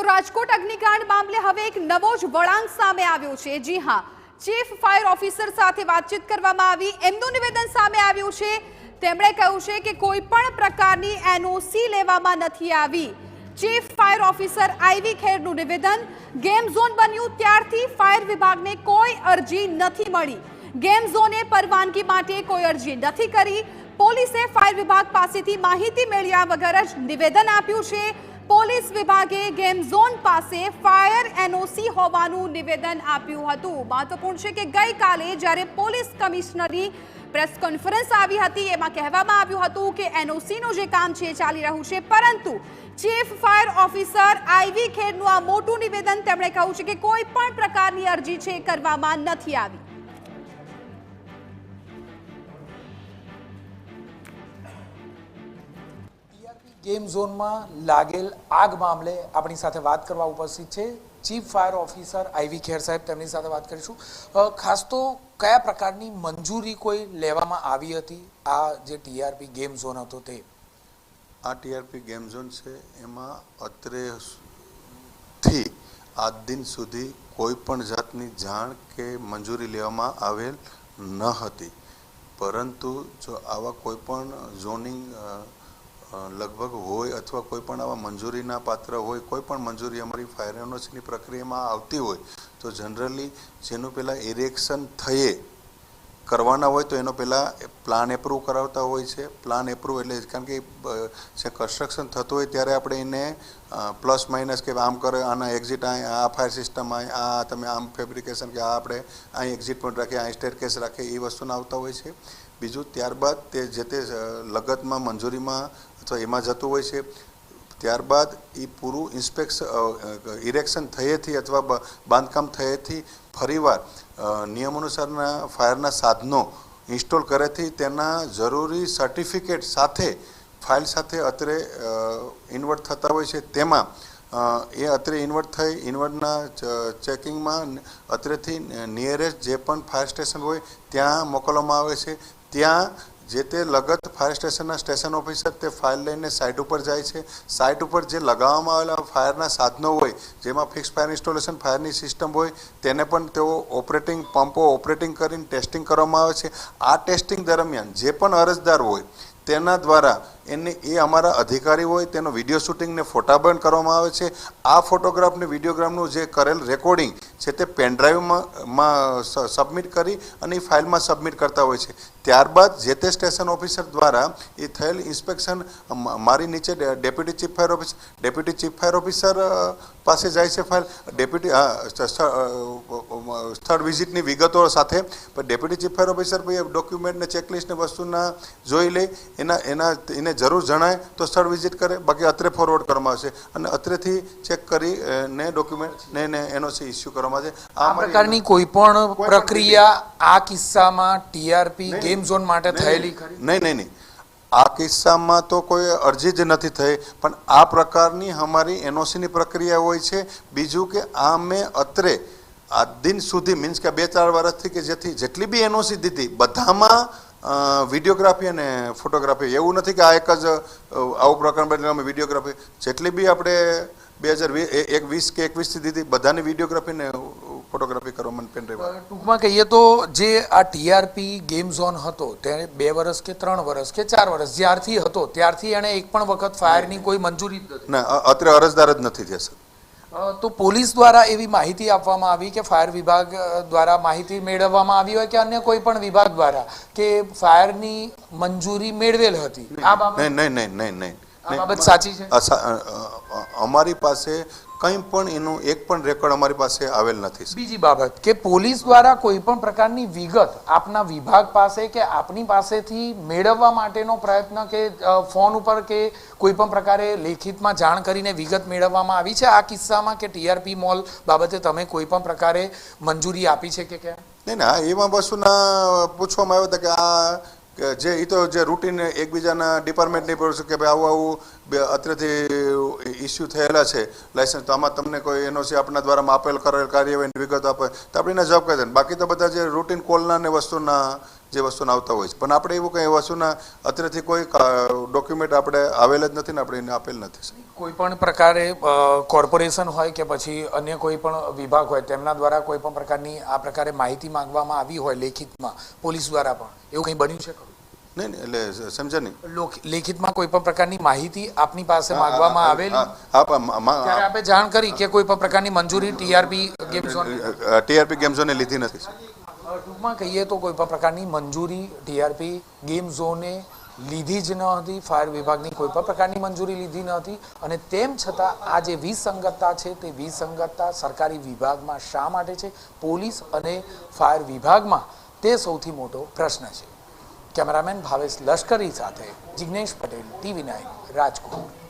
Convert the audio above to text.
રાજકોટ અગ્નિકાંડ મામલે હવે એક નવો જ વળાંક સામે આવ્યો છે। જી હા, ચીફ ફાયર ઓફિસર સાથે વાતચીત કરવામાં આવી, એમનું નિવેદન સામે આવ્યું છે। તેમણે કહ્યું છે કે કોઈ પણ પ્રકારની એનઓસી લેવામાં નથી આવી। ચીફ ફાયર ઓફિસર આઈવી ખેરનું નિવેદન, ગેમ ઝોન બન્યું ત્યારથી ફાયર વિભાગને કોઈ અરજી નથી મળી। ગેમ ઝોને પરવાનગી માટે કોઈ અરજી નથી કરી। પોલીસે ફાયર વિભાગ પાસેથી માહિતી મેળવ્યા વગર જ નિવેદન આપ્યું છે। પોલીસ વિભાગે ગેમ ઝોન પાસે ફાયર એનઓસી હોવાનું નિવેદન આપ્યું હતું। મહત્વપૂર્ણ છે કે ગઈકાલે જ્યારે પોલીસ કમિશનરની પ્રેસ કોન્ફરન્સ આવી હતી, એમાં કહેવામાં આવ્યું હતું કે એનઓસીનું જે કામ છે ચાલી રહ્યું છે, પરંતુ ચીફ ફાયર ઓફિસર આઈવી ખેરનું આ મોટું નિવેદન, તેમણે કહ્યું છે કે કોઈ પણ પ્રકારની અરજી છે કરવામાં નથી આવી। ગેમ ઝોનમાં લાગેલ આગ મામલે આપણી સાથે વાત કરવા ઉપસ્થિત છે ચીફ ફાયર ઓફિસર આઈવી ખેર સાહેબ, તેમની સાથે વાત કરીશું। ખાસ તો કયા પ્રકારની મંજૂરી કોઈ લેવામાં આવી હતી? આ જે ટીઆરપી ગેમ ઝોન હતો તે આ ટીઆરપી ગેમ ઝોન છે, એમાં અત્રેથી આજ દિન સુધી કોઈ પણ જાતની જાણ કે મંજૂરી લેવામાં આવેલ ન હતી, પરંતુ જો આવા કોઈ પણ ઝોનિંગ લગભગ હોય અથવા કોઈ પણ આવા મંજૂરીના પાત્ર હોય, કોઈ પણ મંજૂરી અમારી ફાયર એનઓસીની પ્રક્રિયામાં આવતી હોય તો જનરલી જેનું પહેલાં ઇરેક્શન થયે કરવાના હોય તો એનો પહેલાં પ્લાન એપ્રૂવ કરાવતા હોય છે। પ્લાન એપ્રૂવ એટલે કારણ કે જે કન્સ્ટ્રક્શન થતું હોય ત્યારે આપણે એને પ્લસ માઇનસ કે આમ કરે, આના એક્ઝિટ આ ફાયર સિસ્ટમ આ તમે આમ ફેબ્રિકેશન કે આ આપણે અહીં એક્ઝિટ પોઈન્ટ રાખીએ, અહીં સ્ટેરકેસ રાખીએ, એ વસ્તુના આવતા હોય છે। બીજું ત્યારબાદ તે જે તે લગતમાં મંજૂરીમાં અથવા એમાં જતું હોય છે, ત્યારબાદ એ પૂરું ઇરેક્શન થયેથી અથવા બાંધકામ થયેથી ફરીવાર નિયમ અનુસારના ફાયરના સાધનો ઇન્સ્ટોલ કરેથી તેના જરૂરી સર્ટિફિકેટ સાથે ફાઇલ સાથે અત્રે ઇન્વર્ટ થતા હોય છે। તેમાં એ અત્રે ઇન્વર્ટ થઈ ઇન્વર્ટના ચેકિંગમાં અત્રેથી નિયરેસ્ટ જે પણ ફાયર સ્ટેશન હોય ત્યાં મોકલવામાં આવે છે। ત્યાં જે તે લગત ફાયર સ્ટેશનના સ્ટેશન ઓફિસર તે ફાઇલ લઈને સાઇટ ઉપર જાય છે। સાઇટ ઉપર જે લગાવવામાં આવેલા ફાયરના સાધનો હોય, જેમાં ફિક્સ ફાયર ઇન્સ્ટોલેશન ફાયરની સિસ્ટમ હોય, તેને પણ તેઓ ઓપરેટિંગ પંપો ઓપરેટિંગ કરીને ટેસ્ટિંગ કરવામાં આવે છે। આ ટેસ્ટિંગ દરમિયાન જે પણ અરજદાર હોય તેના દ્વારા એ અમારા અધિકારી હોય તેનો વિડીયો શૂટિંગ ને ફોટાબંધ કરવામાં આવે છે। આ ફોટોગ્રાફ ને વિડીયોગ્રાફનું જે કરેલ રેકોર્ડિંગ છે તે પેનડ્રાઈવમાં સબમિટ કરી અને એ ફાઇલમાં સબમિટ કરતા હોય છે। ત્યારબાદ જે તે સ્ટેશન ઓફિસર દ્વારા એ થયેલ ઇન્સ્પેક્શન મારી નીચે ડેપ્યુટી ચીફ ફાયર ઓફિસર પાસે જાય છે ફાઇલ, ડેપ્યુટી સ્થળ વિઝિટની વિગતો સાથે। પણ ડેપ્યુટી ચીફ ફાયર ઓફિસર ભાઈ ડોક્યુમેન્ટને ચેકલિસ્ટને વસ્તુના જોઈ લે, એને જરૂર જણાય તો સ્થળ વિઝિટ કરે, બાકી અત્રે ફોરવર્ડ કરવામાં આવશે અને અત્રેથી ચેક કરી ને ડોક્યુમેન્ટ ને એનઓસી ઇસ્યુ કરવામાં આવે છે। આ પ્રકારની કોઈ પણ પ્રક્રિયા આ કિસ્સામાં ટીઆરપી ગેમ ઝોન માટે થયેલી ખરી? નહીં, આ કિસ્સામાં તો કોઈ અરજી જ નથી થઈ, પણ આ પ્રકારની અમારી એનઓસીની પ્રક્રિયા હોય છે। બીજું કે આ મેં અત્રે આ દિન સુધી મીન્સ કે 2-4 વર્ષથી કે જેટલી બી એનઓસી દીધી બધામાં વિડીયોગ્રાફી અને ફોટોગ્રાફી, એવું નથી કે આ એક જ આવું પ્રકાર બદલે અમે વિડીયોગ્રાફી જેટલી બી આપણે 2020 કે 21થી દીધી બધાની વિડીયોગ્રાફી ને ફોટોગ્રાફી કરવામાં પેનડ્રાઈવ। ટૂંકમાં કહીએ તો જે આ ટીઆરપી ગેમ ઝોન હતો તેને 2 વર્ષ કે 3 વર્ષ કે 4 વર્ષ જ્યારથી હતો ત્યારથી એને એક પણ વખત ફાયરની કોઈ મંજૂરી ના અત્રે અરજદાર જ નથી થયા સર। તો પોલીસ દ્વારા એવી માહિતી આપવામાં આવી કે ફાયર વિભાગ દ્વારા માહિતી મેળવવામાં આવી હોય કે અન્ય કોઈ પણ વિભાગ દ્વારા કે ફાયરની મંજૂરી મેળવેલ હતી? આ બાબત નહીં, આ બાબત સાચી છે? અમારી પાસે કંઈ પણ એનું એક પણ રેકોર્ડ અમારી પાસે આવેલ નથી। બીજી બાબત કે પોલીસ દ્વારા કોઈ પણ પ્રકારની વિગત આપના વિભાગ પાસે કે આપની પાસેથી મેળવવા માટેનો પ્રયત્ન કે ફોન ઉપર કે કોઈ પણ પ્રકારે લેખિતમાં જાણ કરીને વિગત મેળવવામાં આવી છે આ કિસ્સામાં કે ટીઆરપી મોલ બાબતે તમે કોઈ પણ પ્રકારે મંજૂરી આપી છે કે કેમ? નહીં, એમાં વસ્તુના પૂછવામાં આવ્યું હતું કે આ જે એ તો જે રૂટીન એકબીજાના ડિપાર્ટમેન્ટની પર કે ભાઈ આવું અત્રેથી ઇસ્યુ થયેલા છે લાયસન્સ, તો આમાં તમને કોઈ એનઓસી આપના દ્વારા આપેલ કરેલ કાર્યવાહીની વિગત આપે તો આપણે એને જવાબ કહી દે। બાકી તો બધા જે રૂટીન કોલના ને વસ્તુના જે વસ્તુના આવતા હોય છે. પણ આપણે એવું કંઈ વસ્તુના અત્યારથી કોઈ ડોક્યુમેન્ટ આપણે આવેલ જ નથી ને આપણે એને આપેલ નથી. કોઈ પણ પ્રકારે કોર્પોરેશન હોય કે પછી અન્ય કોઈ પણ વિભાગ હોય તેમના દ્વારા કોઈ પણ પ્રકારની આ પ્રકારે માહિતી માંગવામાં આવી હોય લેખિતમાં પોલીસ દ્વારા પણ એવું કંઈ બન્યું છે ખરું? નહીં એટલે સમજ્યા નહીં. લેખિતમાં કોઈ પણ પ્રકારની માહિતી આપની પાસે માંગવામાં આવેલી ત્યારે આપે જાણ કરી કે કોઈ પણ પ્રકારની મંજૂરી ટીઆરપી ગેમ ઝોને લીધી નથી. ટૂંકમાં કહીએ તો કોઈ પણ પ્રકારની મંજૂરી ટીઆરપી ગેમ ઝોને લીધી જ ન હતી, ફાયર વિભાગની કોઈ પણ પ્રકારની મંજૂરી લીધી ન હતી અને તેમ છતાં આ જે વિસંગતતા છે તે વિસંગતતા સરકારી વિભાગમાં શા માટે છે, પોલીસ અને ફાયર વિભાગમાં, તે સૌથી મોટો પ્રશ્ન છે. કેમેરામેન ભાવેશ લશ્કરી સાથે જિગ્નેશ પટેલ, TV9 રાજકોટ.